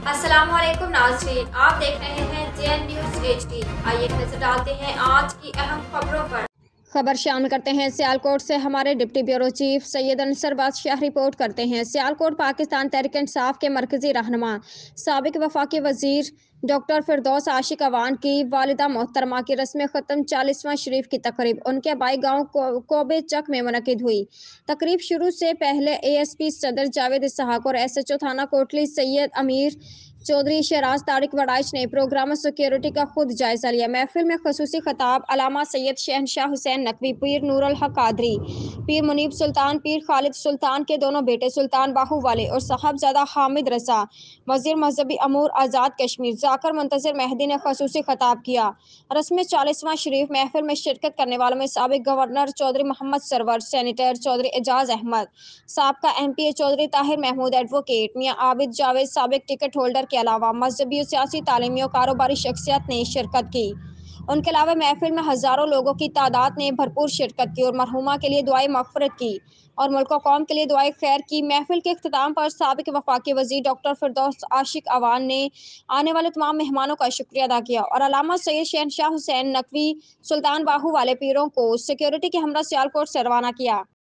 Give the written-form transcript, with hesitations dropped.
अस्सलाम वालेकुम नाज़रीन, आप देख रहे हैं JN न्यूज़ HD। आइए नजर डालते हैं आज की अहम खबरों पर। खबर शामिल करते हैं सियालकोट से। हमारे deputy bureau chief Syed Ansar बादशाह रिपोर्ट करते हैं। सियालकोट पाकिस्तान तहरीक इंसाफ के मरकजी रहनुमा साबिक वफाकी वजीर डॉक्टर फिरदौस आशिक अवान की वालिदा मोहतरमा की रस्म ख़त्म 40वां शरीफ की तकरीब उनके आबाई गाँव कोबे चक में मुनक़िद हुई। तकरीब शुरू से पहले ASP सदर जावेद इसहाक और SHO थाना कोटली सैयद अमीर चौधरी शहराज तारिक वड़ाइच ने प्रोग्राम सिक्योरिटी का खुद जायजा लिया। महफिल में खसूसी खिताब अलामा सैयद शहनशाह हुसैन नकवी, पीर नूरुल हक कादरी, पीर मुनीब सुल्तान, पीर खालिद सुल्तान के दोनों बेटे सुल्तान बाहू वाले और साहबजादा हामिद रजा, वजीर मजहबी अमूर आज़ाद कश्मीर जाकर मुंतजर मेहदी ने खसूसी खिताब किया। रस्म 40वां शरीफ महफिल में शिरकत करने वालों में साबिक गवर्नर चौधरी मोहम्मद सरवर, सेनेटर चौधरी एजाज अहमद, साबका MPA चौधरी ताहिर महमूद, एडवोकेट मियां आबिद जावेद, साबिक टिकट होल्डर के अलावा मजहबी, सियासी, तालीमी और कारोबारी शख्सियत ने शिरकत की। उनके अलावा महफिल में हज़ारों लोगों की तादाद ने भरपूर शिरकत की और मरहुमा के लिए दुआएं मग़फ़िरत की और मुल्क व कौम के लिए दुआएं खैर की। महफिल के इख्तिताम पर साबिक वफाकी वज़ीर डॉक्टर फिरदौस आशिक अवान ने आने वाले तमाम मेहमानों का शुक्रिया अदा किया और अलामा सैयद शहनशाह हुसैन नकवी, सुल्तान बाहू वाले पीरों को सिक्योरिटी के हमरा सियालकोट से रवाना किया।